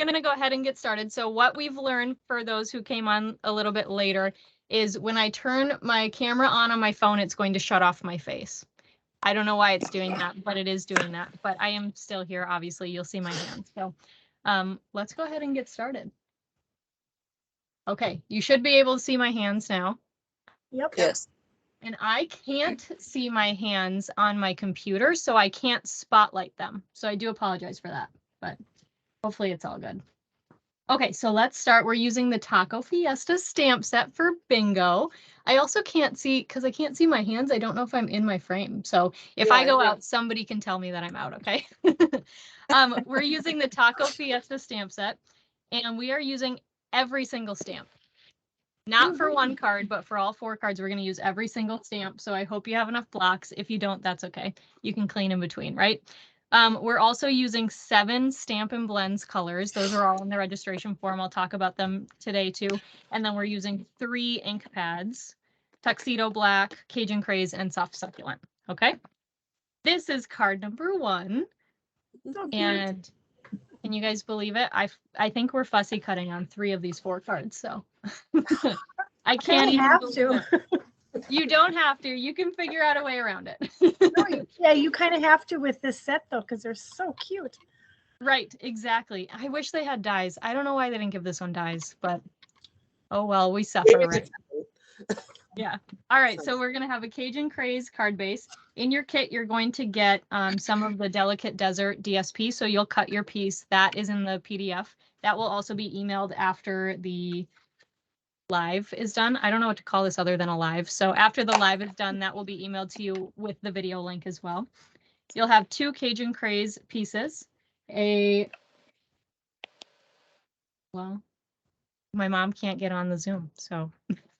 going to go ahead and get started. So what we've learned for those who came on a little bit later is when I turn my camera on my phone, it's going to shut off my face. I don't know why it's doing that, but it is doing that. But I am still here. Obviously, you'll see my hands. So let's go ahead and get started. Okay, you should be able to see my hands now. Yep. Yes. And I can't see my hands on my computer, so I can't spotlight them. So I do apologize for that, but hopefully it's all good. Okay, so let's start. We're using the Taco Fiesta stamp set for bingo. I also can't see, because I can't see my hands. I don't know if I'm in my frame. So if I go out, somebody can tell me that I'm out, okay? We're using the Taco Fiesta stamp set, and we are using every single stamp. Not for one card, but for all 4 cards, we're going to use every single stamp. So I hope you have enough blocks. If you don't, that's okay. You can clean in between, right? We're also using 7 Stampin' Blends colors. Those are all in the registration form. I'll talk about them today too. And then we're using 3 ink pads, Tuxedo Black, Cajun Craze, and Soft Succulent. Okay. This is card number 1. And can you guys believe it? I think we're fussy cutting on 3 of these 4 cards. So I can't even have believe to. it. You don't have to. You can figure out a way around it. Yeah, you kind of have to with this set though, because they're so cute. Right, exactly. I wish they had dies. I don't know why they didn't give this one dies, but oh well, we suffer, right? Yeah. All right, so we're going to have a Cajun Craze card base. In your kit, you're going to get some of the Delicate Desert DSP, so you'll cut your piece. That is in the PDF. That will also be emailed after the live is done. I don't know what to call this other than a live. So after the live is done, that will be emailed to you with the video link as well. You'll have 2 Cajun Craze pieces. Well, my mom can't get on the Zoom, so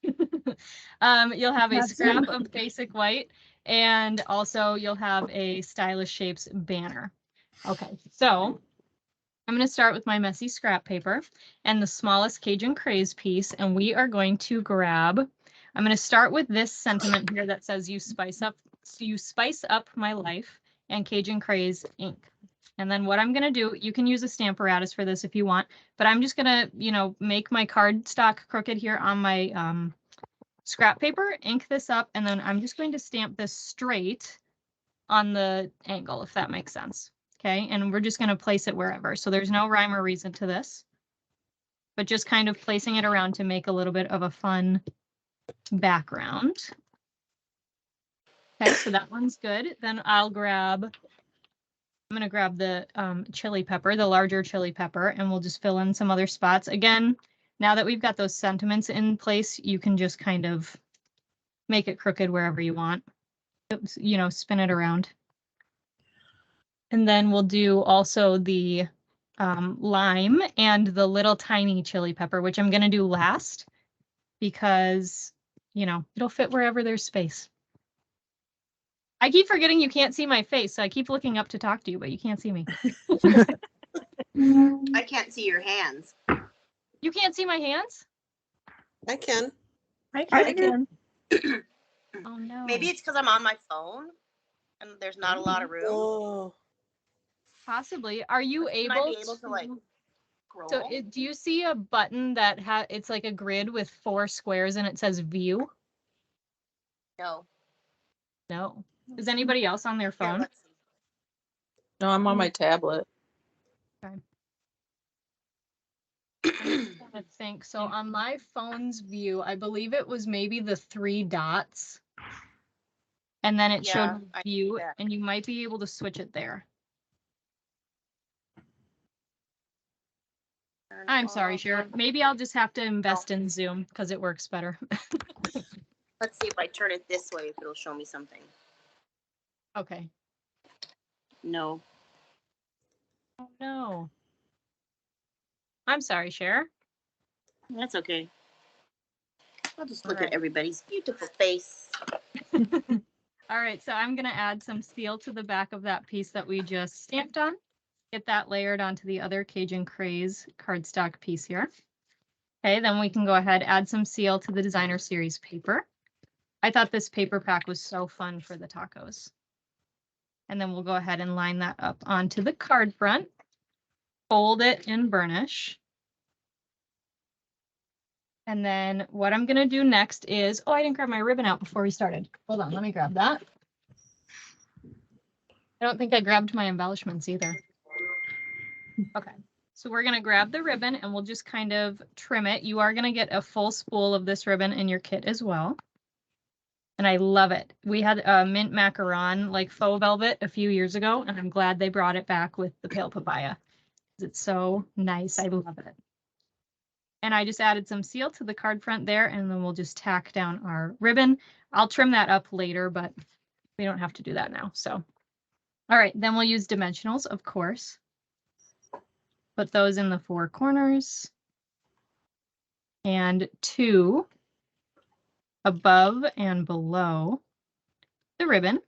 you'll have a scrap of basic white, and also you'll have a Stylish Shapes banner. Okay, so I'm going to start with my messy scrap paper and the smallest Cajun Craze piece, and we are going to grab, I'm going to start with this sentiment here that says you spice up my life, and Cajun Craze ink. And then what I'm going to do, you can use a Stamparatus for this if you want, but I'm just going to, make my cardstock crooked here on my scrap paper, ink this up, and then I'm just going to stamp this straight on the angle, if that makes sense. Okay, and we're just going to place it wherever. So there's no rhyme or reason to this, but just kind of placing it around to make a little bit of a fun background. Okay, so that one's good. Then I'm going to grab the chili pepper, the larger chili pepper, and we'll just fill in some other spots. Again, now that we've got those sentiments in place, you can just kind of make it crooked wherever you want. Spin it around. And then we'll do also the lime and the little tiny chili pepper, which I'm going to do last because, it'll fit wherever there's space. I keep forgetting you can't see my face, so I keep looking up to talk to you, but you can't see me. I can't see your hands. You can't see my hands? I can. I can. Oh, no. Maybe it's because I'm on my phone and there's not a lot of room. Oh. Possibly. Are you able, I be able to like scroll? So do you see a button that it's like a grid with 4 squares and it says view? No. No. Is anybody else on their phone? No, I'm on my tablet. Okay. I'm just trying to think. So on my phone's view, I believe it was maybe the 3 dots. And then it showed view, and you might be able to switch it there. I'm sorry, Cher. Maybe I'll just have to invest in Zoom because it works better. Let's see if I turn it this way, if it'll show me something. Okay. No. Oh, no. I'm sorry, Cher. That's okay. I'll just look at everybody's beautiful face. All right, so I'm going to add some seal to the back of that piece that we just stamped on. Get that layered onto the other Cajun Craze cardstock piece here. Okay, then we can go ahead, add some seal to the Designer Series paper. I thought this paper pack was so fun for the tacos. And then we'll go ahead and line that up onto the card front. fold it in burnish. And then what I'm going to do next is, oh, I didn't grab my ribbon out before we started. Hold on, let me grab that. I don't think I grabbed my embellishments either. Okay, so we're going to grab the ribbon and we'll just kind of trim it. You are going to get a full spool of this ribbon in your kit as well. And I love it. We had a mint macaron, like faux velvet, a few years ago, and I'm glad they brought it back with the pale papaya. It's so nice. I love it. And I just added some seal to the card front there, and then we'll just tack down our ribbon. I'll trim that up later, but we don't have to do that now. So, all right, then we'll use dimensionals, of course. Put those in the 4 corners. And 2 above and below the ribbon.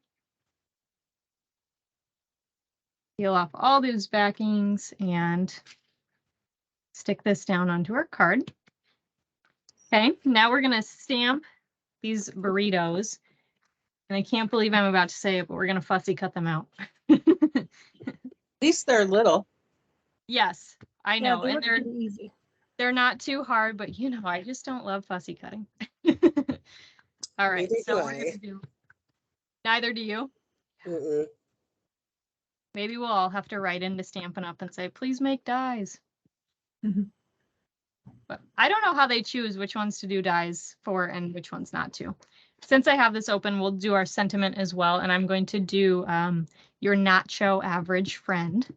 Peel off all those backings and stick this down onto our card. Okay, now we're going to stamp these burritos. And I can't believe I'm about to say it, but we're going to fussy cut them out. At least they're little. Yes, I know. they And look pretty easy. they're not too hard, but you know, I just don't love fussy cutting. All right, Neither so do we're I. gonna do. Neither do you. Mm-mm. Maybe we'll all have to write into Stampin' Up and say, please make dies. Mhm. But I don't know how they choose which ones to do dies for and which ones not to. Since I have this open, we'll do our sentiment as well. And I'm going to do your nacho average friend.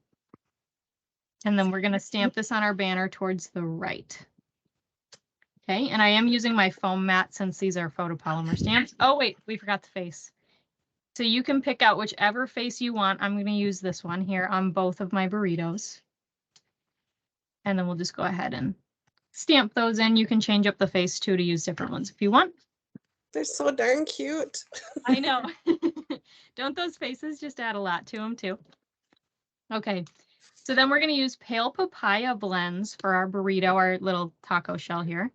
And then we're going to stamp this on our banner towards the right. Okay, and I am using my foam mat since these are photopolymer stamps. Oh, wait, we forgot the face. So you can pick out whichever face you want. I'm going to use this one here on both of my burritos. And then we'll just go ahead and stamp those in. You can change up the face too to use different ones if you want. They're so darn cute. I know. Don't those faces just add a lot to them too? Okay, so then we're going to use pale papaya blends for our burrito, our little taco shell here.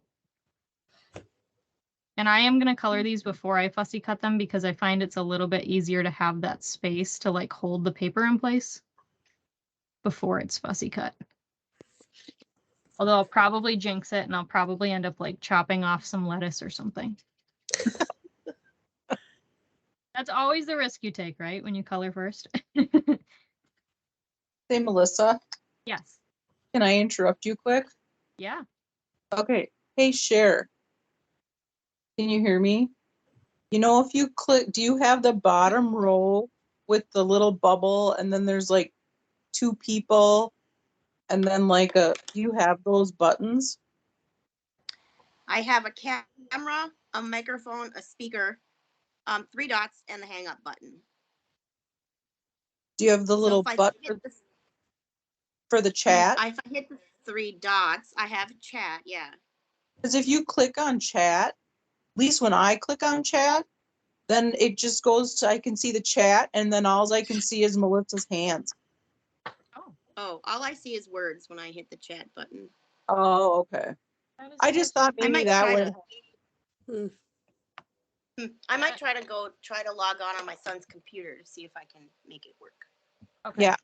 And I am going to color these before I fussy cut them because I find it's a little bit easier to have that space to like hold the paper in place before it's fussy cut. Although I'll probably jinx it and I'll probably end up like chopping off some lettuce or something. That's always the risk you take, right? When you color first. Hey, Melissa, Yes. can I interrupt you quick? Yeah. Okay. Hey, Cher. Can you hear me? You know, if you click, do you have the bottom row with the little bubble and then there's like 2 people and then like do you have those buttons? I have a camera, a microphone, a speaker, 3 dots, and the hang up button. Do you have the So little if I button hit the, for the chat? if I hit the 3 dots, I have chat. Yeah. Because if you click on chat, at least when I click on chat, then it just goes to, I can see the chat and then all I can see is Melissa's hands. Oh, all I see is words when I hit the chat button. Oh, okay. I just thought I maybe might that try would. I might try to log on my son's computer to see if I can make it work. Okay. Yeah.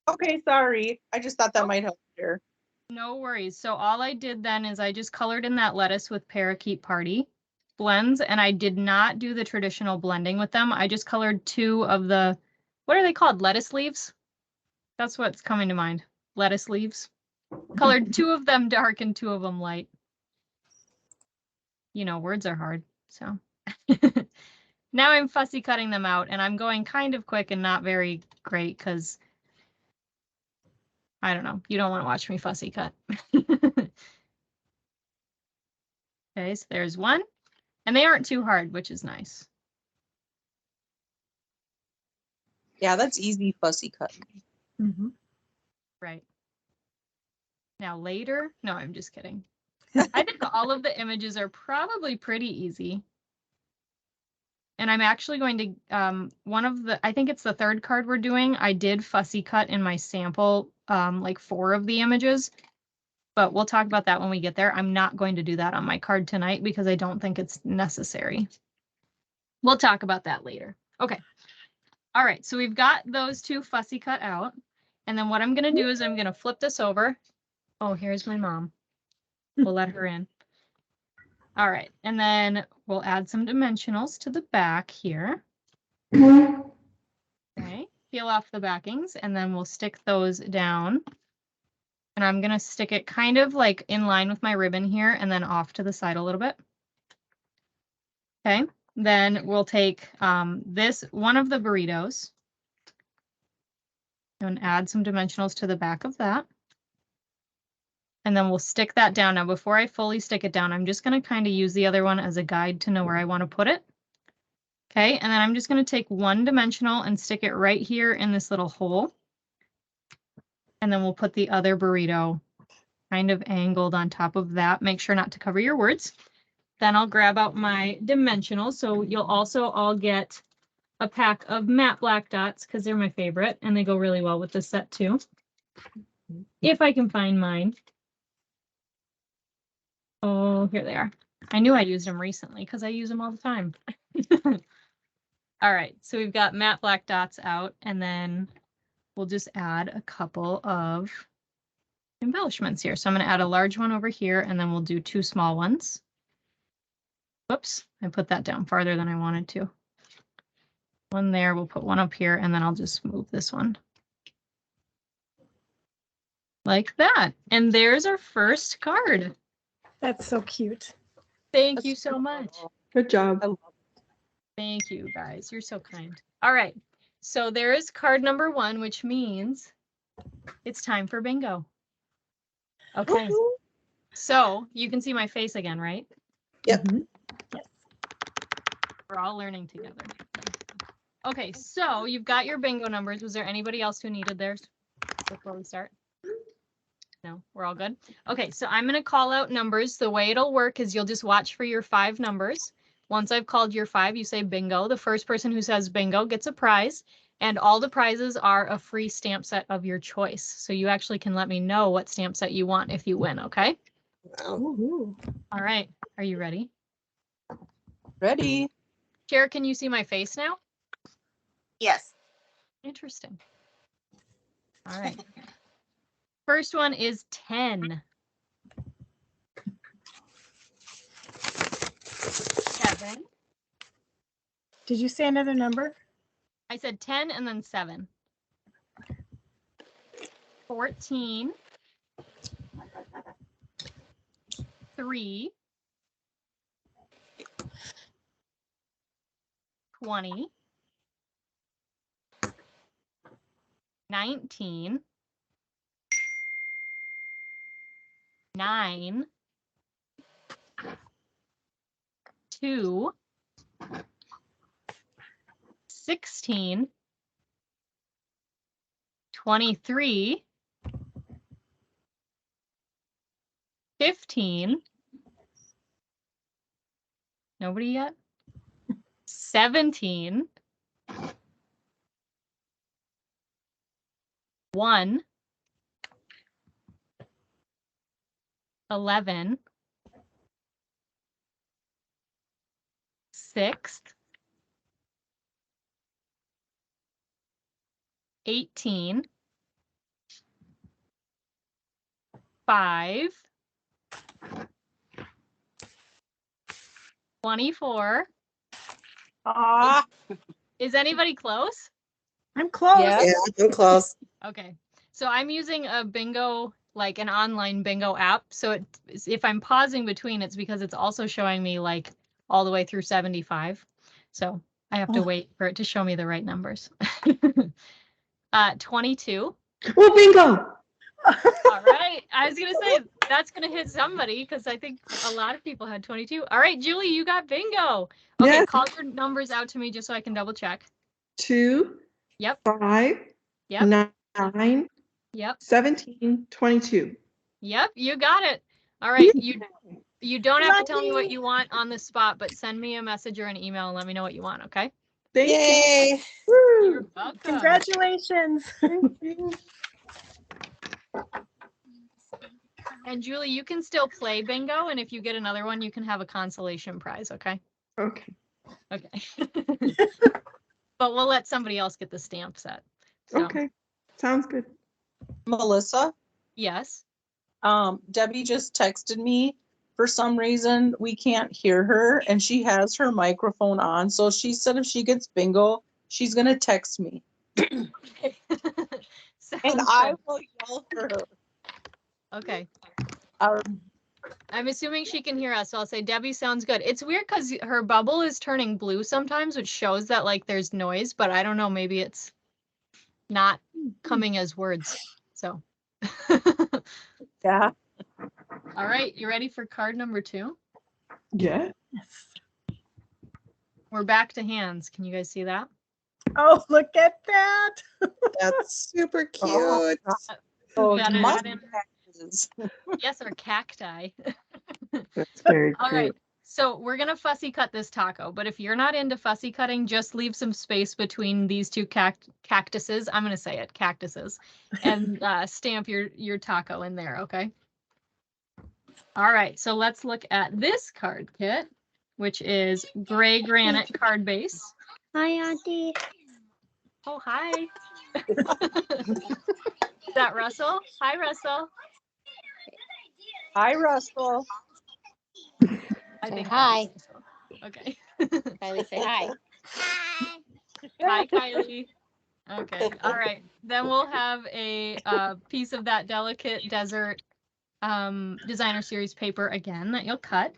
Okay, sorry. I just thought that might help here. No worries. So all I did then is I just colored in that lettuce with Parakeet Party blends, and I did not do the traditional blending with them. I just colored 2 of the, what are they called? Lettuce leaves? That's what's coming to mind. Lettuce leaves. Colored 2 of them dark and 2 of them light. You know, words are hard, so. Now I'm fussy cutting them out, and I'm going kind of quick and not very great because I don't know. You don't want to watch me fussy cut. Okay, so there's 1. And they aren't too hard, which is nice. Yeah, that's easy fussy cut. Mhm. Right. Now later, no, I'm just kidding. I think all of the images are probably pretty easy. And I'm actually going to, I think it's the 3rd card we're doing. I did fussy cut in my sample, like 4 of the images. But we'll talk about that when we get there. I'm not going to do that on my card tonight because I don't think it's necessary. We'll talk about that later. Okay. All right, so we've got those 2 fussy cut out. And then what I'm going to do is I'm going to flip this over. Oh, here's my mom. We'll let her in. All right. And then we'll add some dimensionals to the back here. Okay. Peel off the backings and then we'll stick those down. And I'm going to stick it kind of like in line with my ribbon here and then off to the side a little bit. Okay. Then we'll take this one of the burritos and add some dimensionals to the back of that. And then we'll stick that down. Now, before I fully stick it down, I'm just going to kind of use the other one as a guide to know where I want to put it. Okay, and then I'm just going to take one dimensional and stick it right here in this little hole. And then we'll put the other burrito kind of angled on top of that. Make sure not to cover your words. Then I'll grab out my dimensionals. So you'll also all get a pack of matte black dots because they're my favorite and they go really well with this set too. If I can find mine. Oh, here they are. I knew I used them recently because I use them all the time. All right, so we've got matte black dots out and then we'll just add a couple of embellishments here. So I'm going to add a large one over here and then we'll do two small ones. Whoops, I put that down farther than I wanted to. One there, we'll put one up here and then I'll just move this one. Like that. And there's our first card. That's so cute. Thank you so much. Good job. I love Thank you guys. You're so kind. All right. So there is card number 1, which means it's time for bingo. Okay. So you can see my face again, right? Yep. We're all learning together. Okay, so you've got your bingo numbers. Was there anybody else who needed theirs before we start? No, we're all good. Okay, so I'm going to call out numbers. The way it'll work is you'll just watch for your 5 numbers. Once I've called your 5, you say bingo. The first person who says bingo gets a prize, and all the prizes are a free stamp set of your choice. So you actually can let me know what stamp set you want if you win, okay? Wow. Ooh. All right, are you ready? Ready? Cher, can you see my face now? Yes. Interesting. All right. First one is 10. 7. Did you say another number? I said 10 and then 7. 14. 3. 20. 19. 9. 2. 16. 23. 15. Nobody yet? 17. 1. 11. 6. 18. 5. 24. Ah, Is anybody close? I'm close. Yeah. Yeah, I'm close. Okay. So I'm using a bingo, like an online bingo app. So if I'm pausing between, it's because it's also showing me like all the way through 75. So I have to wait for it to show me the right numbers. 22. Oh, bingo. All right. I was going to say that's going to hit somebody because I think a lot of people had 22. All right, Julie, you got bingo. Okay, Yes. call your numbers out to me just so I can double check. 2, Yep. 5, Yep. 9, Yep. 17, 22. Yep. You got it. All right. You don't have to tell me what you want on the spot, but send me a message or an email and let me know what you want, okay? Thank you. Yay. You're Woo. welcome. Congratulations. Thank you. And Julie, you can still play bingo, and if you get another one, you can have a consolation prize, okay? Okay. Okay. But we'll let somebody else get the stamp set. So, Okay. Sounds good. Melissa, Yes. Debbie just texted me. For some reason, we can't hear her, and she has her microphone on. So she said if she gets bingo, she's gonna text me, and Sounds I good. will yell for her. Okay. Our I'm assuming she can hear us, so I'll say Debbie sounds good. It's weird because her bubble is turning blue sometimes, which shows that like there's noise, but I don't know, maybe it's not coming as words. So yeah. all right, you ready for card number 2? Yeah. Yes. We're back to hands. Can you guys see that? Oh, look at that. That's super cute. Oh, so That mustaches. Yes, or cacti. That's very All cute. right. So we're gonna fussy cut this taco, but if you're not into fussy cutting, just leave some space between these two cactuses. I'm gonna say it, cactuses, and stamp your taco in there. Okay. All right. So let's look at this card kit, which is gray granite card base. Hi, Auntie. Oh, hi. Is that Russell? Hi, Russell. Hi, Russell. I Say think hi. that is Russell. Okay. Kylie, say hi. Hi, Kylie. Okay. All right. Then we'll have a piece of that delicate desert designer series paper again that you'll cut.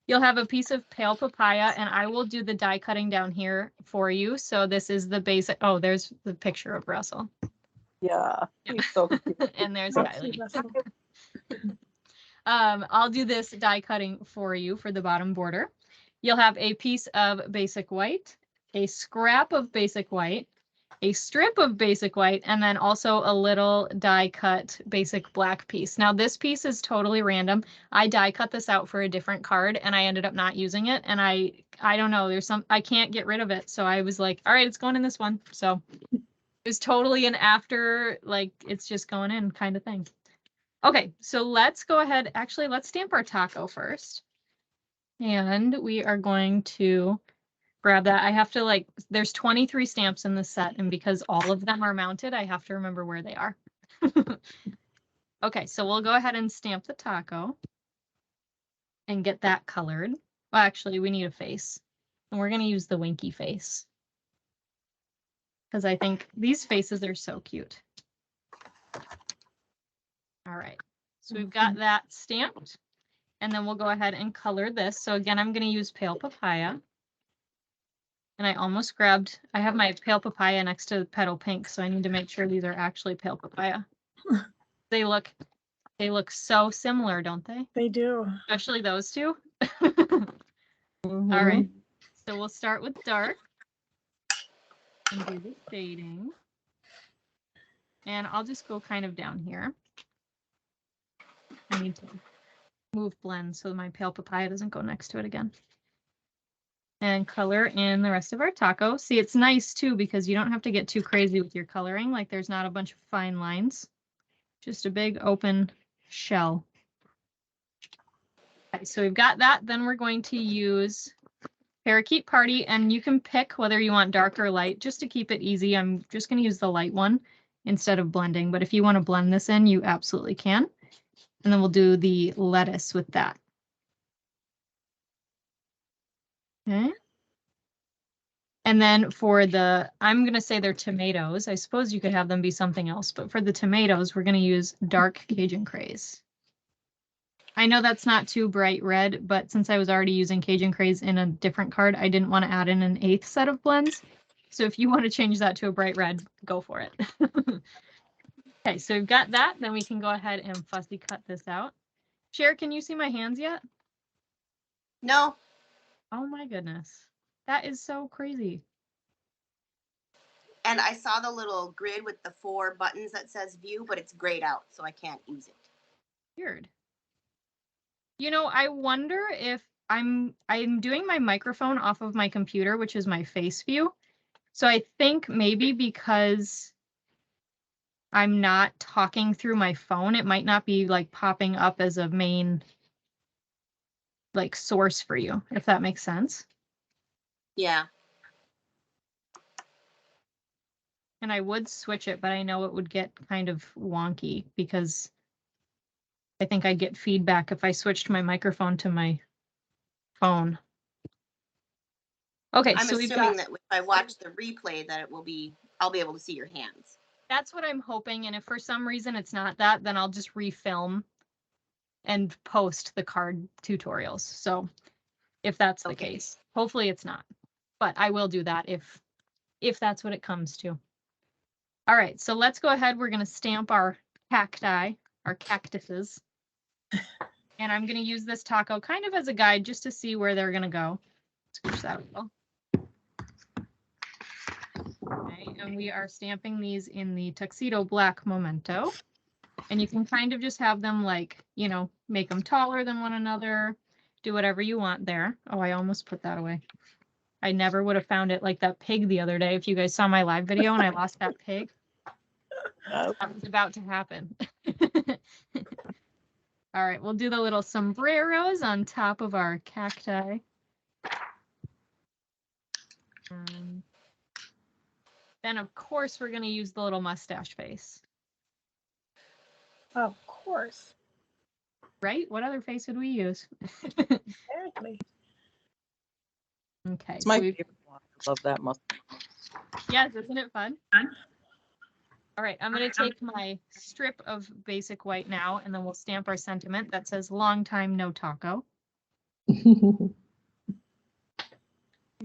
You'll have a piece of pale papaya, and I will do the die cutting down here for you. So this is the basic. Oh, there's the picture of Russell. Yeah, he's so cute. And there's Let's Kylie. see, Russell. I'll do this die cutting for you for the bottom border. You'll have a piece of basic white, a scrap of basic white, a strip of basic white, and then also a little die cut basic black piece. Now this piece is totally random. I die cut this out for a different card and I ended up not using it. And I don't know, I can't get rid of it. So I was like, all right, it's going in this one. So it was totally an after, like it's just going in kind of thing. Okay, so let's go ahead. Actually, let's stamp our taco first. And we are going to grab that. I have to there's 23 stamps in the set, and because all of them are mounted, I have to remember where they are. Okay, so we'll go ahead and stamp the taco and get that colored. Well, actually, we need a face, and we're going to use the winky face because I think these faces are so cute. All right, so we've got that stamped, and then we'll go ahead and color this. So again, I'm going to use pale papaya. And I almost grabbed, I have my pale papaya next to the petal pink, so I need to make sure these are actually pale papaya. They look so similar, don't they? They do. Especially those two. Mhm. All right, so we'll start with dark and do the shading. And I'll just go kind of down here. I need to move blend so my pale papaya doesn't go next to it again. And color in the rest of our taco. See, it's nice too because you don't have to get too crazy with your coloring. Like there's not a bunch of fine lines, just a big open shell. Okay, so we've got that. Then we're going to use Parakeet Party, and you can pick whether you want dark or light just to keep it easy. I'm just going to use the light one instead of blending, but if you want to blend this in, you absolutely can. And then we'll do the lettuce with that. Okay. And then for the, I'm going to say they're tomatoes. I suppose you could have them be something else, but for the tomatoes, we're going to use dark Cajun Craze. I know that's not too bright red, but since I was already using Cajun Craze in a different card, I didn't want to add in an 8th set of blends. So if you want to change that to a bright red, go for it. Okay, so we've got that. Then we can go ahead and fussy cut this out. Cher, can you see my hands yet? No, Oh my goodness. That is so crazy. and I saw the little grid with the 4 buttons that says view, but it's grayed out, so I can't use it. Weird. You know, I wonder if I'm doing my microphone off of my computer, which is my face view. So I think maybe because I'm not talking through my phone, it might not be like popping up as a main like source for you, if that makes sense. Yeah. And I would switch it, but I know it would get kind of wonky because I think I'd get feedback if I switched my microphone to my phone. Okay, I'm so we've assuming got, that if I watch the replay that I'll be able to see your hands. that's what I'm hoping. And if for some reason it's not that, then I'll just refilm and post the card tutorials. So if that's the Okay. case, hopefully it's not, but I will do that if that's what it comes to. All right, so let's go ahead. We're going to stamp our cacti, our cactuses. And I'm going to use this taco kind of as a guide just to see where they're going to go. Scooch that a little. Okay, and we are stamping these in the tuxedo black memento. And you can kind of just have them like, you know, make them taller than one another, do whatever you want there. Oh, I almost put that away. I never would have found it like that pig the other day. If you guys saw my live video and I lost that pig, that was about to happen. All right, we'll do the little sombreros on top of our cacti. Then, of course, we're going to use the little mustache face. Of course. Right? What other face would we use? Exactly. Okay. It's my so we've- favorite one. I love that mustache. Yes, isn't it fun? All right, I'm going to take my strip of basic white now, and then we'll stamp our sentiment that says long time no taco. These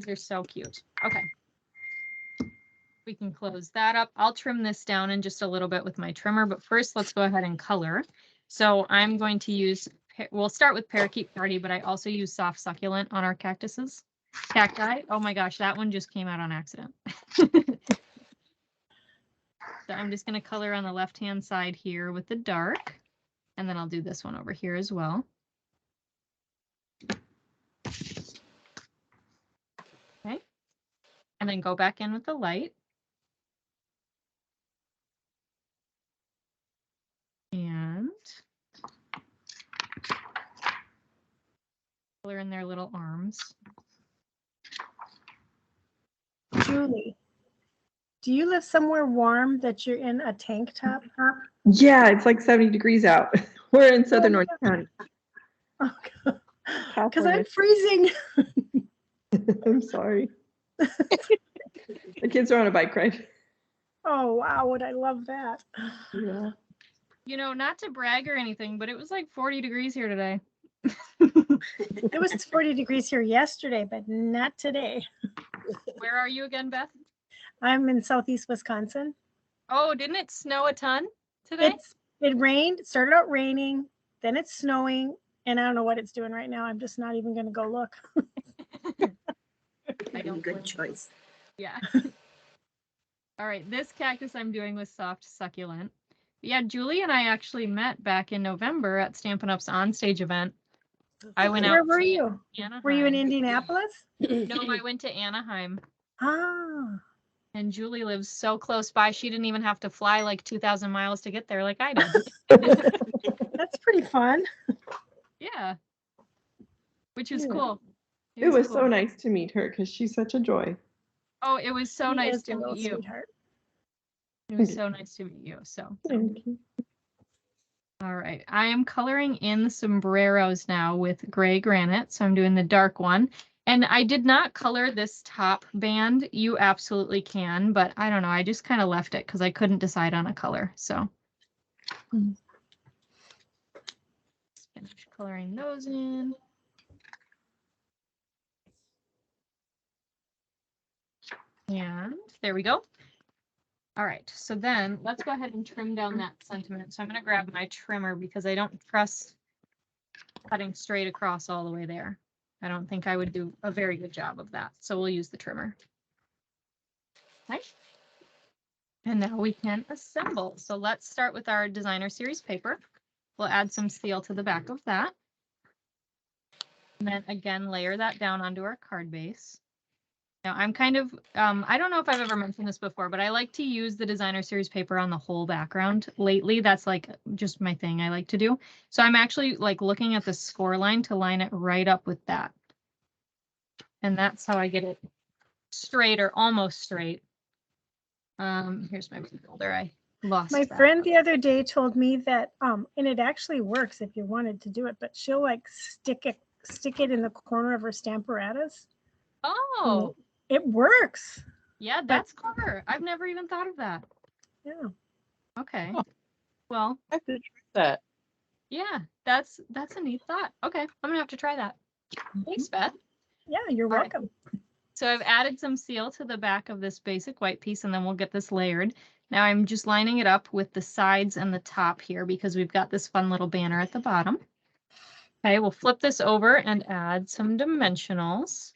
are so cute. Okay. We can close that up. I'll trim this down in just a little bit with my trimmer, but first let's go ahead and color. So I'm going to use, we'll start with Parakeet Party, but I also use soft succulent on our cactuses. Cacti. Oh my gosh, that one just came out on accident. So I'm just going to color on the left-hand side here with the dark, and then I'll do this one over here as well. Okay. And then go back in with the light. And color in their little arms. Julie, do you live somewhere warm that you're in a tank top? Yeah, it's like 70 degrees out. We're in southern North County. Because I'm California. freezing. I'm sorry. The kids are on a bike ride. Oh, wow. Would I love that? Yeah. You know, not to brag or anything, but it was like 40 degrees here today. It was 40 degrees here yesterday, but not today. Where are you again, Beth? I'm in southeast Wisconsin. Oh, didn't it snow a ton today? It rained, it started out raining, then it's snowing, and I don't know what it's doing right now. I'm just not even going to go look. I don't Good blame you. choice. Yeah. All right, this cactus I'm doing with soft succulent. Yeah, Julie and I actually met back in November at Stampin' Up's onstage event. I went out. Where were to you? Anaheim. Were you in Indianapolis? No, I went to Anaheim. Ah, And Julie lives so close by, she didn't even have to fly like 2,000 miles to get there like I did. that's pretty fun. Yeah. Which is Yeah. cool. It was cool. so nice to meet her because she's such a joy. Oh, it was so He nice is to a little meet you. sweetheart. It was so nice to meet you. So, Thank you. all right. I am coloring in the sombreros now with gray granite. So I'm doing the dark one. And I did not color this top band. You absolutely can, but I don't know. I just kind of left it because I couldn't decide on a color. So finish coloring those in. And there we go. All right, so then let's go ahead and trim down that sentiment. So I'm going to grab my trimmer because I don't trust cutting straight across all the way there. I don't think I would do a very good job of that. So we'll use the trimmer. Okay. And now we can assemble. So let's start with our designer series paper. We'll add some steel to the back of that. And then again, layer that down onto our card base. Now I'm kind of, I don't know if I've ever mentioned this before, but I like to use the designer series paper on the whole background. Lately, that's like just my thing I like to do. So I'm actually like looking at the score line to line it right up with that. And that's how I get it straight or almost straight Here's my folder. I lost My that. friend the other day told me that, and it actually works if you wanted to do it, but she'll like stick it in the corner of her stamparatus. Oh, It works. yeah, that's clever. I've never even thought of that. Yeah. Okay. Huh. Well, I have to try that. yeah, that's a neat thought. Okay, I'm gonna have to try that. Thanks, Beth. Yeah, you're All right. welcome. So I've added some seal to the back of this basic white piece, and then we'll get this layered. Now I'm just lining it up with the sides and the top here because we've got this fun little banner at the bottom. Okay, we'll flip this over and add some dimensionals.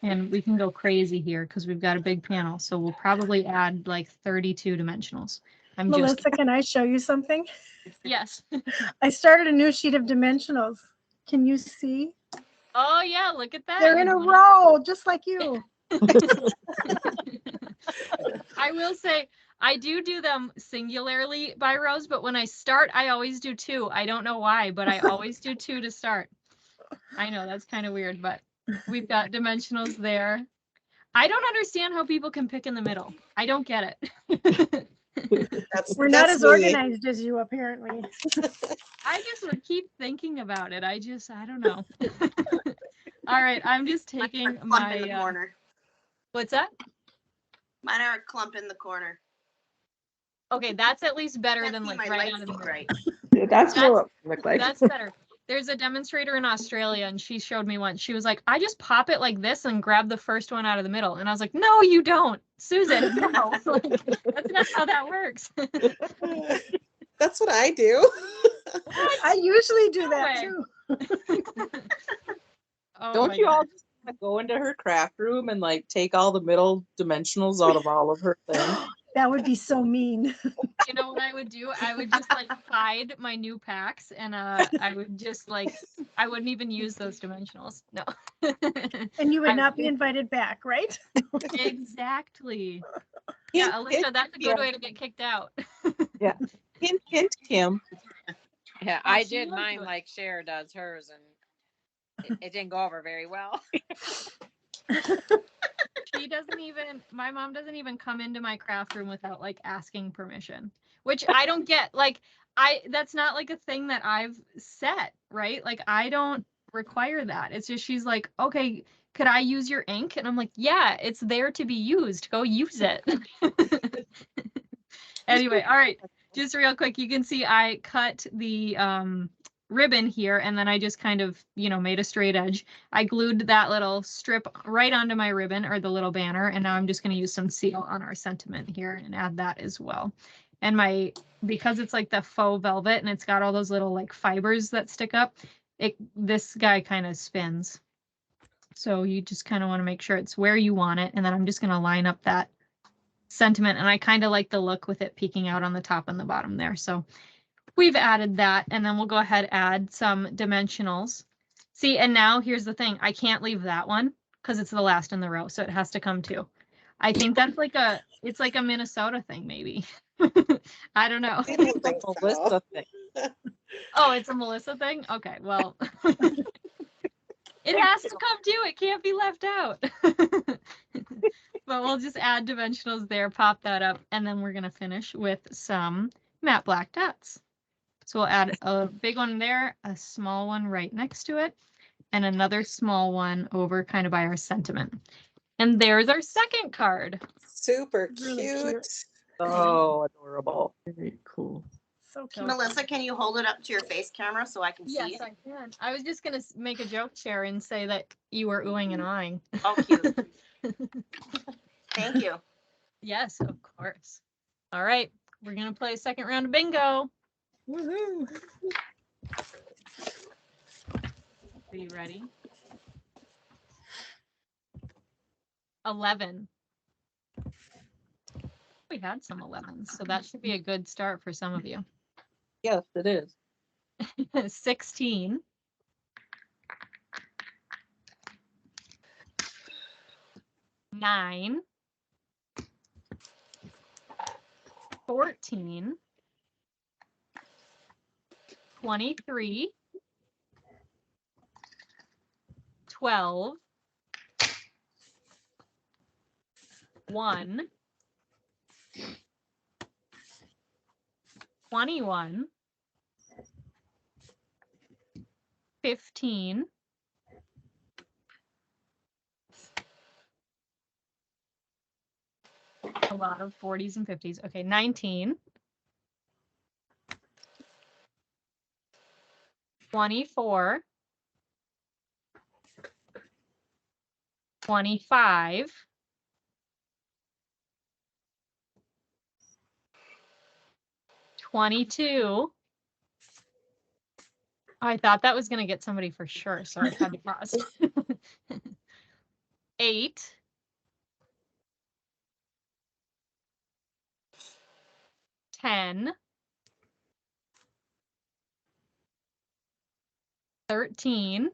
And we can go crazy here because we've got a big panel. So we'll probably add like 32 dimensionals. I'm just, Melissa, can I show you something? yes. I started a new sheet of dimensionals. Can you see? Oh yeah, look at that. They're in a You've row, just like you. I will say, I do them singularly by rows, but when I start, I always do 2. I don't know why, but I always do 2 to start. I know that's kind of weird, but we've got dimensionals there. I don't understand how people can pick in the middle. I don't get it. We're not That's as me. organized as you, apparently. I just would keep thinking about it. I don't know. All right, I'm just taking Clump in the my, corner. what's that? Mine are a clump in the corner. Okay, that's at least better Can't than see like my right lights out of the middle. right. Yeah, that's more what it looked like. That's better. There's a demonstrator in Australia, and she showed me once. She was like, I just pop it like this and grab the first one out of the middle. And I was like, no, you don't. Susan, no. That's not how that works. That's what I do. I usually do No that way. too. Oh Don't my you all God. just wanna go into her craft room and like take all the middle dimensionals out of all of her things? That would be so mean. You know what I would do? I would just like hide my new packs, and I would just like, I wouldn't even use those dimensionals. No. And you would I not be invited back, right? Exactly. Yeah, Alicia, that's a good way to get kicked out. Hint, hint, Kim. Yeah, Oh, I she did will mine do it. like Cher does hers, and it didn't go over very well. She doesn't even, my mom doesn't even come into my craft room without like asking permission, which I don't get. Like, that's not like a thing that I've set, right? Like, I don't require that. It's just, she's like, okay, could I use your ink? And I'm like, yeah, it's there to be used. Go use it. Anyway, all right, just real quick, you can see I cut the ribbon here, and then I just kind of, made a straight edge. I glued that little strip right onto my ribbon, or the little banner, and now I'm just going to use some seal on our sentiment here and add that as well. And because it's like the faux velvet and it's got all those little like fibers that stick up, this guy kind of spins. So you just kind of want to make sure it's where you want it, and then I'm just going to line up that sentiment, and I kind of like the look with it peeking out on the top and the bottom there. So we've added that, and then we'll go ahead, add some dimensionals. See, and now here's the thing. I can't leave that one because it's the last in the row, so it has to come too. I think that's it's like a Minnesota thing, maybe. I don't know. I don't think Melissa so. thing. Oh, it's a Melissa thing? Okay, well. It has to come too. It can't be left out. But we'll just add dimensionals there, pop that up, and then we're going to finish with some matte black dots. So we'll add a big one there, a small one right next to it, and another small one over kind of by our sentiment. And there's our second card. Super Really cute. cute. So adorable. Very cool. So cute. Melissa, can you hold it up to your face camera so I can Yes, see? I can. I was just going to make a joke, Sharon, and say that you were oohing and eyeing. Oh, cute. Thank you. Yes, of course. All right, we're going to play a second round of bingo. Woohoo. Are you ready? 11. We had some 11s, so that should be a good start for some of you. Yes, it is. 16. 9. 14. 23. 12. 1, 21, 15, a lot of 40s and 50s. Okay, 19, 24, 25, 22. I thought that was going to get somebody for sure, so I had to pause. 8, 10, 13,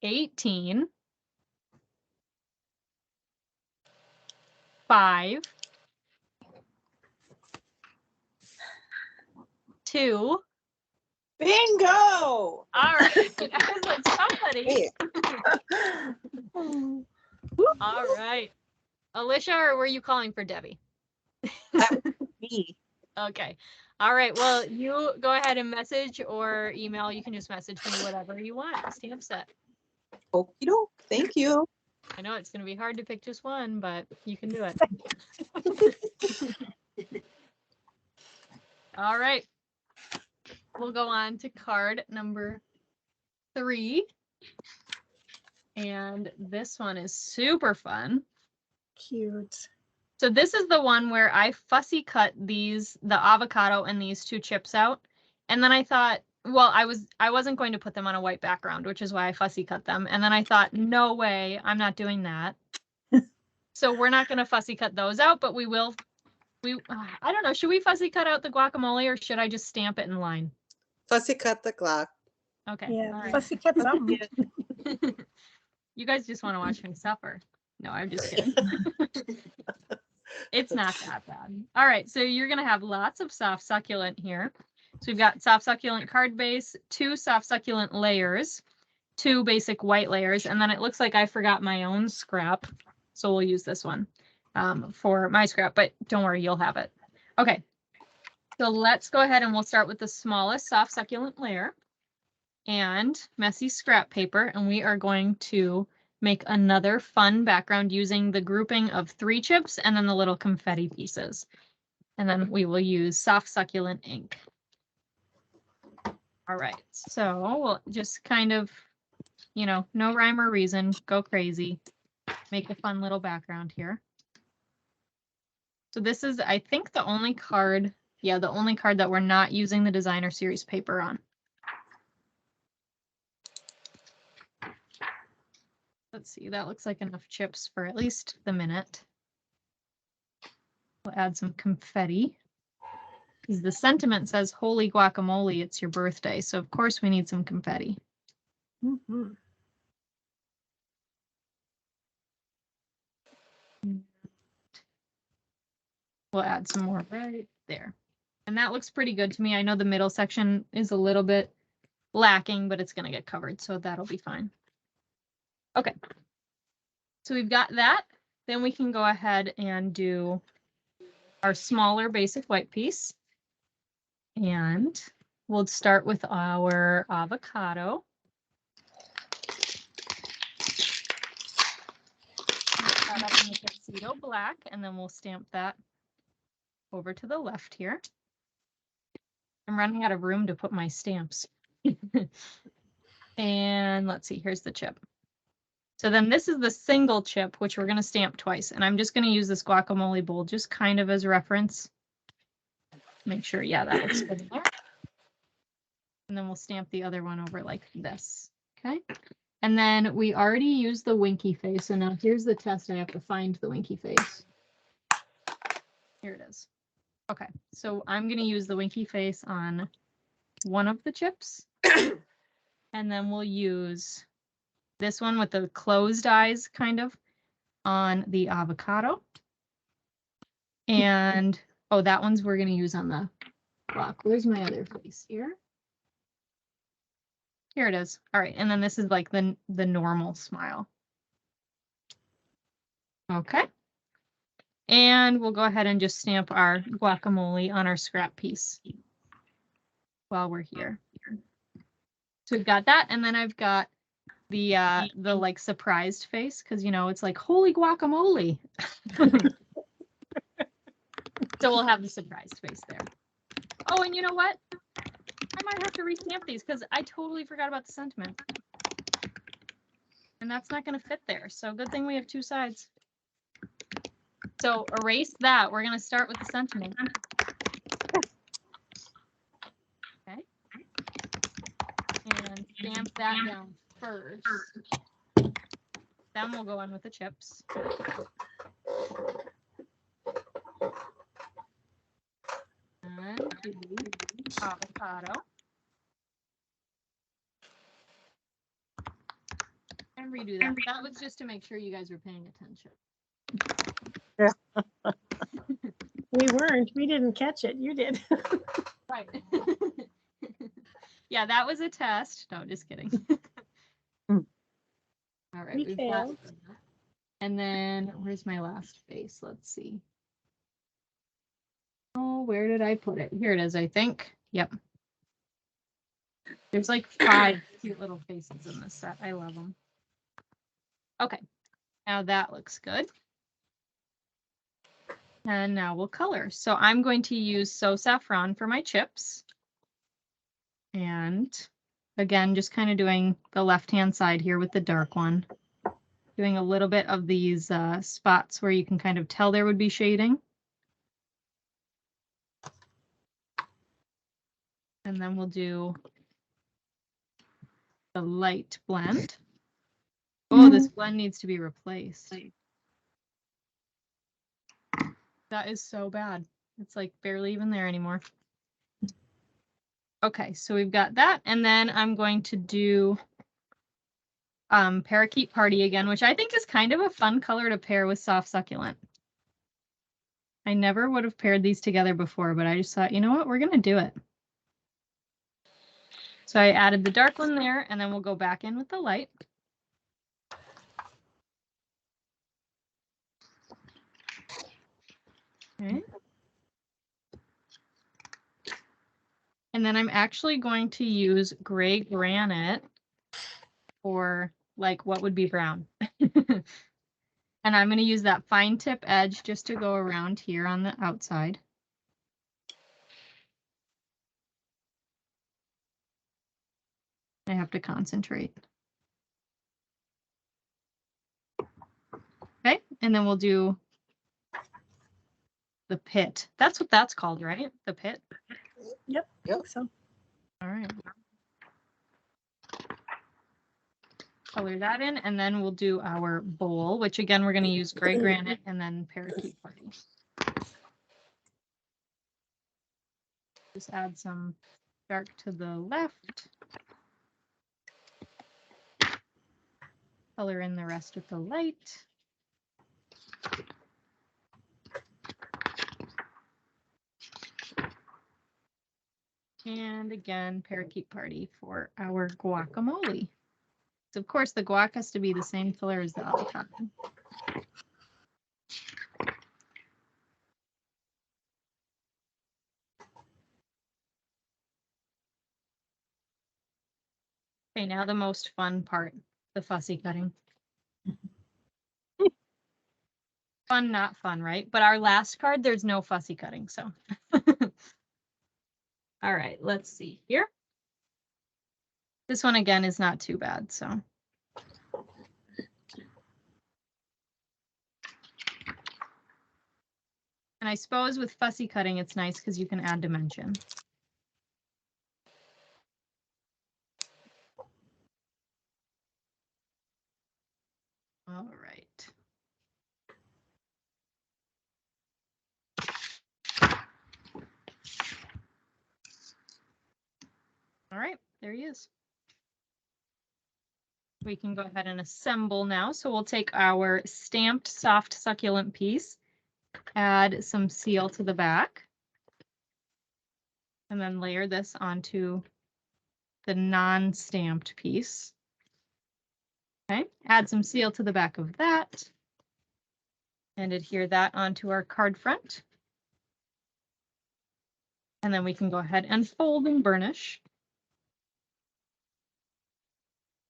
18, 5, 2. Bingo! All right. I was like, somebody. All right. Alicia, or were you calling for Debbie? Me. Okay. All right. Well, you go ahead and message or email. You can just message me whatever you want. Stamp set. Okie doke. Thank you. I know it's going to be hard to pick just one, but you can do it. All right. We'll go on to card number 3. And this one is super fun. Cute. So this is the one where I fussy cut the avocado and these 2 chips out. And then I thought, well, I wasn't going to put them on a white background, which is why I fussy cut them. And then I thought, no way, I'm not doing that. So we're not going to fussy cut those out, but we will. I don't know. Should we fussy cut out the guacamole or should I just stamp it in line? Fussy cut the clock. Okay. Yeah, All right. fussy cut something. You guys just want to watch me suffer. No, I'm just kidding. It's not that bad. All right, so you're going to have lots of soft succulent here. So we've got soft succulent card base, 2 soft succulent layers, 2 basic white layers, and then it looks like I forgot my own scrap. So we'll use this one for my scrap, but don't worry, you'll have it. Okay, so let's go ahead and we'll start with the smallest soft succulent layer and messy scrap paper, and we are going to make another fun background using the grouping of 3 chips and then the little confetti pieces. And then we will use soft succulent ink. All right, so we'll just kind of, you know, no rhyme or reason, go crazy, make a fun little background here. So this is, I think, the only card, yeah, the only card that we're not using the designer series paper on. Let's see, that looks like enough chips for at least the minute. We'll add some confetti. Because the sentiment says, holy guacamole, it's your birthday. So of course we need some confetti. Mhm. We'll add some more right there. And that looks pretty good to me. I know the middle section is a little bit lacking, but it's going to get covered. So that'll be fine. Okay. So we've got that. Then we can go ahead and do our smaller basic white piece. And we'll start with our avocado. Start up in the tuxedo black, and then we'll stamp that over to the left here. I'm running out of room to put my stamps. And let's see, here's the chip. So then this is the single chip, which we're going to stamp twice. And I'm just going to use this guacamole bowl just kind of as reference. Make sure, yeah, that looks good there. And then we'll stamp the other one over like this. Okay. And then we already used the winky face. So now here's the test. I have to find the winky face. Here it is. Okay. So I'm going to use the winky face on one of the chips. And then we'll use this one with the closed eyes kind of on the avocado. And, oh, that one's we're going to use on the block. Where's my other face here? Here it is. All right, and then this is like the normal smile. Okay. And we'll go ahead and just stamp our guacamole on our scrap piece while we're here. So we've got that, and then I've got the like surprised face, because you know it's like holy guacamole. So we'll have the surprised face there. Oh, and you know what? I might have to restamp these because I totally forgot about the sentiment. And that's not going to fit there. So good thing we have two sides. So erase that. We're going to start with the sentiment. Okay. And stamp that down first. Then we'll go on with the chips. And do avocado. And redo that. That was just to make sure you guys were paying attention. We weren't. We didn't catch it. You did. Right. Yeah, that was a test. No, just kidding. All right. We we've failed. got- And then where's my last face? Let's see. Oh, where did I put it? Here it is, I think. Yep. There's like 5 cute little faces in this set. I love them. Okay. Now that looks good. And now we'll color. So I'm going to use So Saffron for my chips. And again, just kind of doing the left-hand side here with the dark one. Doing a little bit of these spots where you can kind of tell there would be shading. And then we'll do the light blend. Oh, this blend needs to be replaced. That is so bad. It's like barely even there anymore. Okay, so we've got that. And then I'm going to do Parakeet Party again, which I think is kind of a fun color to pair with Soft Succulent. I never would have paired these together before, but I just thought, you know what, we're going to do it. So I added the dark one there, and then we'll go back in with the light. Okay. And then I'm actually going to use gray granite for like what would be brown. And I'm going to use that fine tip edge just to go around here on the outside. I have to concentrate. Okay, and then we'll do the pit. That's what that's called, right? The pit. Yep. Yep. So All right. Color that in, and then we'll do our bowl, which again, we're going to use gray granite and then Parakeet Party. Just add some dark to the left. Color in the rest with the light. And again, Parakeet Party for our guacamole. So of course, the guac has to be the same color as the avocado. Okay, now the most fun part, the fussy cutting. Fun, not fun, right? But our last card, there's no fussy cutting, so. All right, let's see here. This one again is not too bad, so. And I suppose with fussy cutting, it's nice because you can add dimension. All right. All right, there he is. We can go ahead and assemble now. So we'll take our stamped soft succulent piece, add some seal to the back, and then layer this onto the non-stamped piece. Okay, add some seal to the back of that. And adhere that onto our card front. And then we can go ahead and fold and burnish.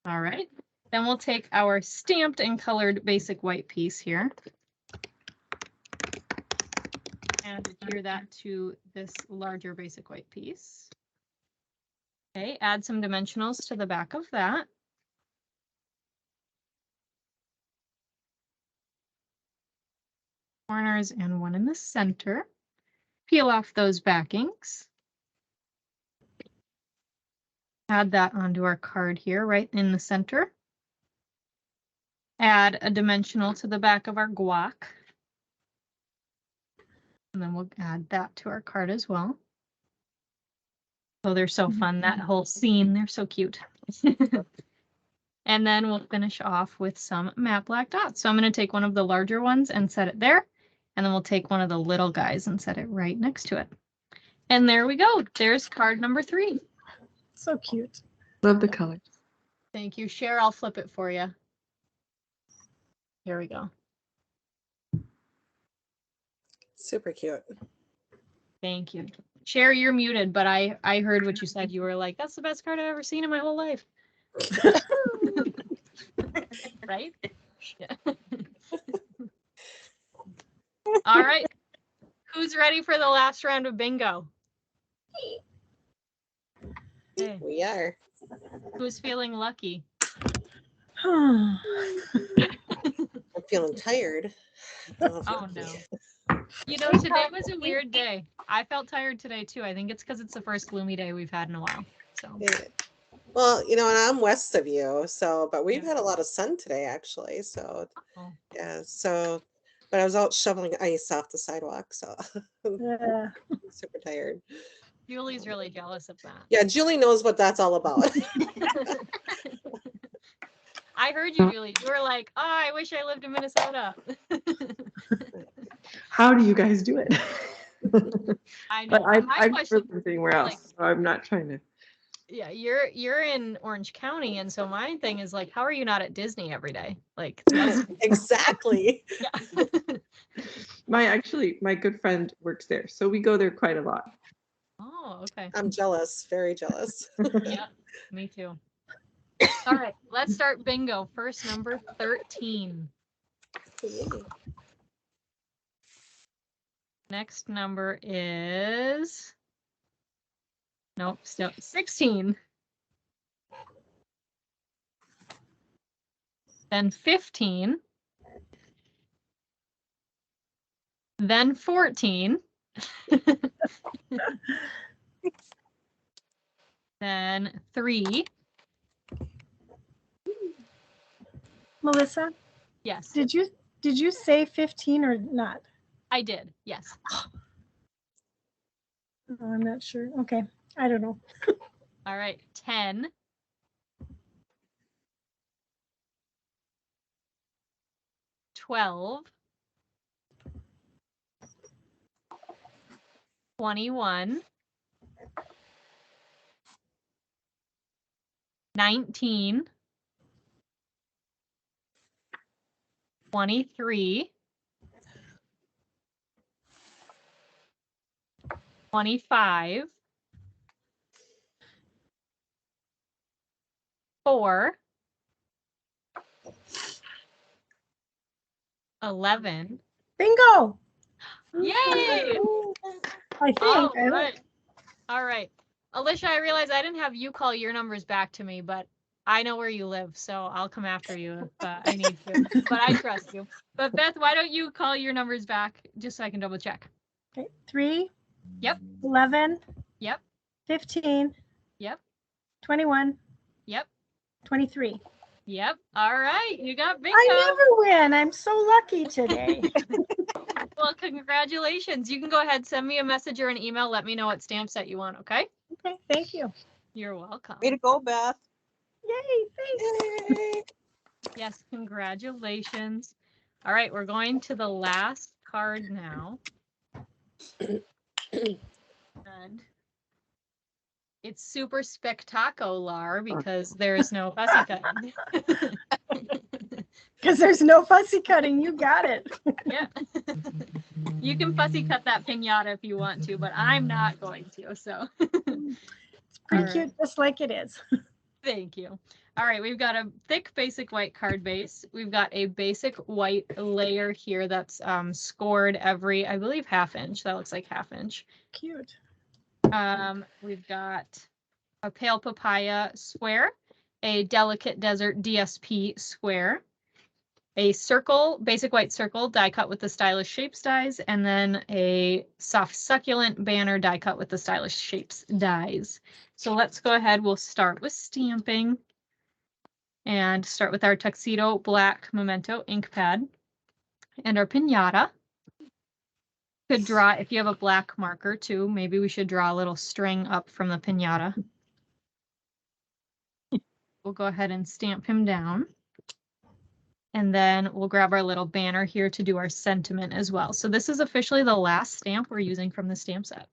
All right, then we'll take our stamped and colored basic white piece here and adhere that to this larger basic white piece. Okay, add some dimensionals to the back of that. Corners and one in the center. Peel off those backings. Add that onto our card here, right in the center. Add a dimensional to the back of our guac. And then we'll add that to our card as well. Oh, they're so fun, that whole scene, they're so cute. And then we'll finish off with some matte black dots. So I'm going to take one of the larger ones and set it there. And then we'll take one of the little guys and set it right next to it. And there we go. There's card number 3. So cute. Love the colors. Thank you. Cher, I'll flip it for you. Here we go. Super cute. Thank you. Cher, you're muted, but I heard what you said. You were like, that's the best card I've ever seen in my whole life. Right? Yeah. All right. Who's ready for the last round of bingo? Okay. We are. Who's feeling lucky? I'm feeling tired. Oh no. You know, today was a weird day. I felt tired today too. I think it's because it's the first gloomy day we've had in a while. So Yeah. Well, you know, and I'm west of you, so but we've Yeah. had a lot of sun today actually. So oh, yeah, so but I was out shoveling ice off the sidewalk, so Yeah. I'm super tired. Julie's really jealous of that. Yeah, Julie knows what that's all about. I heard you, Julie. You were like, oh, I wish I lived in Minnesota. How do you guys do it? I know. But I My prefer question, living anywhere else, like- so I'm not trying to. yeah, you're in Orange County, and so my thing is like, how are you not at Disney every day? Like, Exactly. yeah. My good friend works there, so we go there quite a lot. Oh, okay. I'm jealous, very jealous. Yeah, me too. All right, let's start bingo. First number 13. Next number is, nope, still 16. Then 15. Then 14. Then 3. Melissa, Yes, did you say 15 or not? I did. Yes. Oh, I'm not sure. Okay. I don't know. All right. 10. 12. 21. 19. 23. 25. 4. 11. Bingo. Yay! I think. All I don't- right. All right. Alicia, I realize I didn't have you call your numbers back to me, but I know where you live, so I'll come after you if I need to. But I trust you. But Beth, why don't you call your numbers back just so I can double check? Okay. 3. Yep. 11. Yep. 15. Yep. 21. Yep. 23. Yep. All right. You got bingo. I never win. I'm so lucky today. Well, congratulations. You can go ahead, send me a message or an email. Let me know what stamp set you want, okay? Okay. Thank you. You're welcome. Way to go, Beth. Yay. Thanks. Yay. Yes, congratulations. All right, we're going to the last card now. And It's super spectacular because there's no fussy cutting. Because there's no fussy cutting. You got it. Yeah. You can fussy cut that piñata if you want to, but I'm not going to, so. It's pretty All cute, right. just like it is. Thank you. All right, we've got a thick basic white card base. We've got a basic white layer here that's scored every, I believe, 1/2 inch. That looks like 1/2 inch. Cute. We've got a pale papaya square, a delicate desert DSP square, a circle, basic white circle die cut with the stylish shapes dies, and then a soft succulent banner die cut with the stylish shapes dies. So let's go ahead. We'll start with stamping and start with our tuxedo black memento ink pad and our piñata. Could draw, if you have a black marker too, maybe we should draw a little string up from the piñata. We'll go ahead and stamp him down. And then we'll grab our little banner here to do our sentiment as well. So this is officially the last stamp we're using from the stamp set.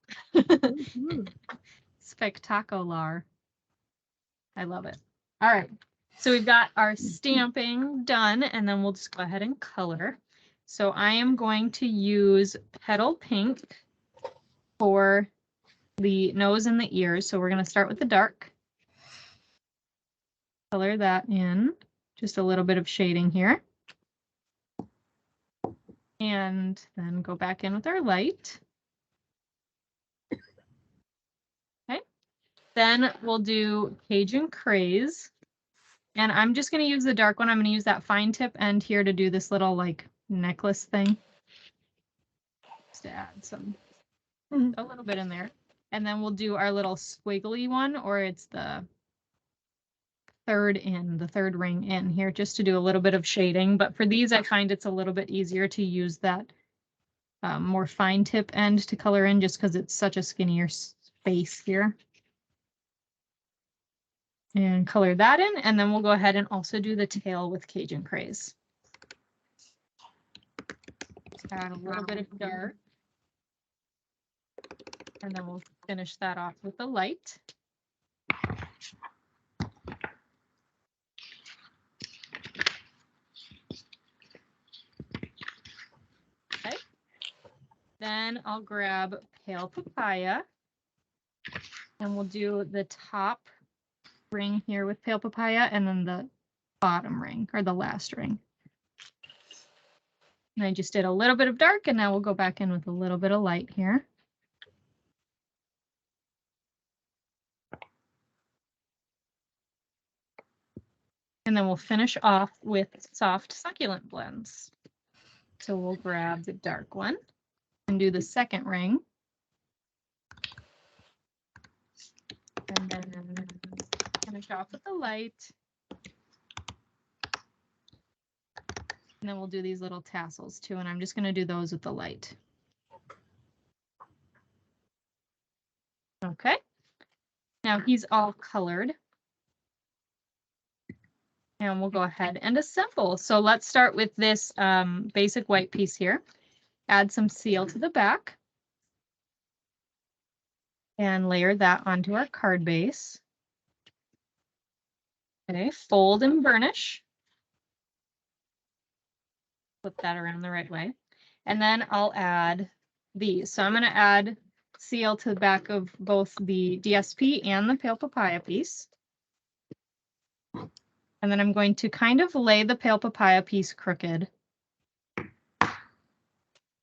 Spectacular. I love it. All right. So we've got our stamping done, and then we'll just go ahead and color. So I am going to use Petal Pink for the nose and the ears. So we're going to start with the dark. Color that in. Just a little bit of shading here. And then go back in with our light. Okay. Then we'll do Cajun Craze. And I'm just going to use the dark one. I'm going to use that fine tip end here to do this little like necklace thing. Just to add some, a little bit in there. And then we'll do our little squiggly one, or it's the third ring in here, just to do a little bit of shading. But for these, I find it's a little bit easier to use that more fine tip end to color in, just because it's such a skinnier space here. And color that in, and then we'll go ahead and also do the tail with Cajun Craze. Add a little bit of dark. And then we'll finish that off with the light. Okay. Then I'll grab Pale Papaya, and we'll do the top ring here with Pale Papaya, and then the bottom ring, or the last ring. And I just did a little bit of dark, and now we'll go back in with a little bit of light here. And then we'll finish off with soft succulent blends. So we'll grab the dark one and do the second ring. And then finish off with the light. And then we'll do these little tassels too, and I'm just going to do those with the light. Okay. Now he's all colored. And we'll go ahead and assemble. So let's start with this basic white piece here. Add some seal to the back. And layer that onto our card base. Okay, fold and burnish. Flip that around the right way. And then I'll add these. So I'm going to add seal to the back of both the DSP and the Pale Papaya piece. And then I'm going to kind of lay the Pale Papaya piece crooked.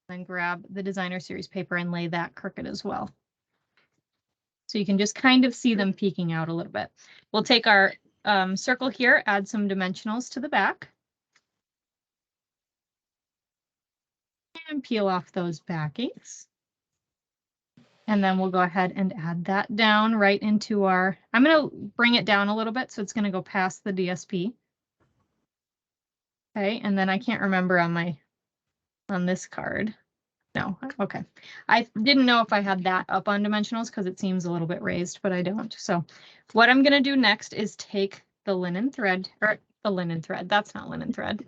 Then grab the designer series paper and lay that crooked as well. So you can just kind of see them peeking out a little bit. We'll take our circle here, add some dimensionals to the back. And peel off those backings. And then we'll go ahead and add that down right into our, I'm going to bring it down a little bit, so it's going to go past the DSP. Okay, and then I can't remember on this card. No, okay. I didn't know if I had that up on dimensionals because it seems a little bit raised, but I don't. So what I'm going to do next is take the linen thread, or the linen thread, that's not linen thread,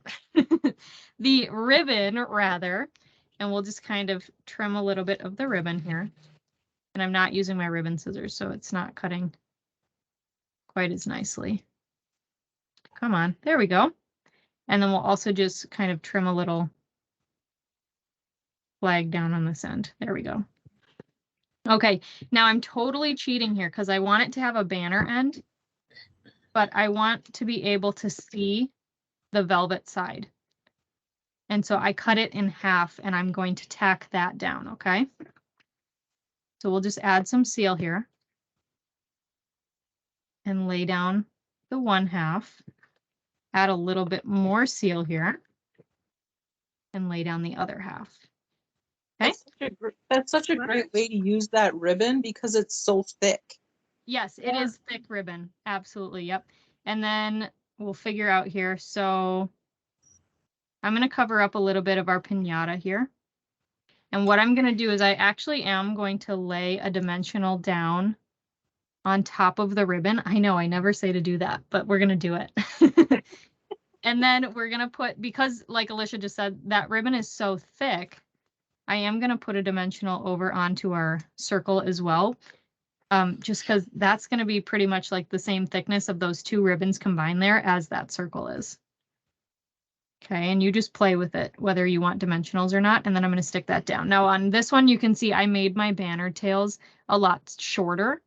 the ribbon rather, and we'll just kind of trim a little bit of the ribbon here. And I'm not using my ribbon scissors, so it's not cutting quite as nicely. Come on, there we go. And then we'll also just kind of trim a little flag down on this end. There we go. Okay, now I'm totally cheating here because I want it to have a banner end, but I want to be able to see the velvet side. And so I cut it in half and I'm going to tack that down, okay? So we'll just add some seal here and lay down the 1/2, add a little bit more seal here and lay down the other half. Okay. That's such a great way to use that ribbon because it's so thick. Yes, it is thick ribbon. Absolutely. Yep. And then we'll figure out here. So I'm going to cover up a little bit of our piñata here. And what I'm going to do is I actually am going to lay a dimensional down on top of the ribbon. I know I never say to do that, but we're going to do it. And then we're going to put, because like Alicia just said, that ribbon is so thick, I am going to put a dimensional over onto our circle as well. Just because that's going to be pretty much like the same thickness of those two ribbons combined there as that circle is. Okay, and you just play with it, whether you want dimensionals or not, and then I'm going to stick that down. Now on this one, you can see I made my banner tails a lot shorter,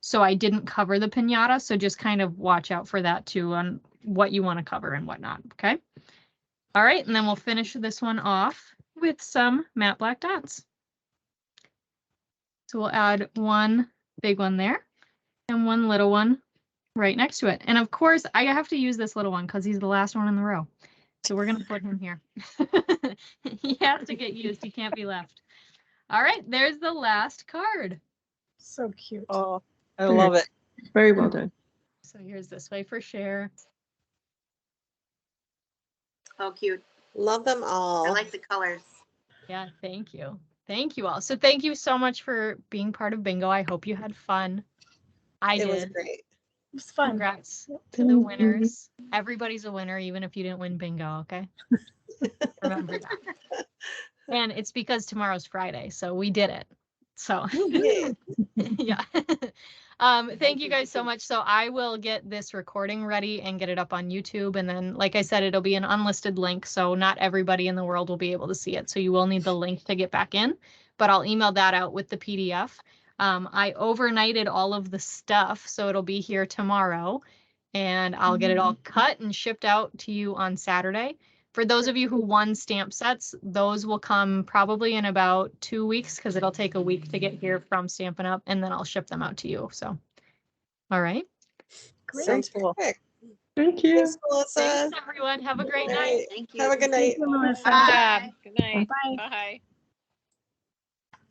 so I didn't cover the piñata, so just kind of watch out for that too on what you want to cover and whatnot, okay? All right, and then we'll finish this one off with some matte black dots. So we'll add one big one there and one little one right next to it. And of course, I have to use this little one because he's the last one in the row. So we're going to put him here. He has to get used. He can't be left. All right, there's the last card. So cute. Oh, I love it. Very well done. So here's this way for share. Oh, cute. Love them all. I like the colors. Yeah, thank you. Thank you all. So thank you so much for being part of bingo. I hope you had fun. I It did. was great. It was fun. Congrats to Thank the you. winners. Everybody's a winner, even if you didn't win bingo, okay? Remember that. And it's because tomorrow's Friday, so we did it. So Yay. yeah. Thank you guys so much. So I will get this recording ready and get it up on YouTube. And then, like I said, it'll be an unlisted link. So not everybody in the world will be able to see it. So you will need the link to get back in, but I'll email that out with the PDF. I overnighted all of the stuff, so it'll be here tomorrow and I'll get it all cut and shipped out to you on Saturday. For those of you who won stamp sets, those will come probably in about 2 weeks because it'll take a week to get here from Stampin' Up, and then I'll ship them out to you. So, all right. Great. Sounds Cool. perfect. Thank you. Thanks, Melissa. Thanks, everyone. Have a great All night. right. Thank you. Have a good Thank night. you, Melissa. Bye. Good night. Bye. Bye.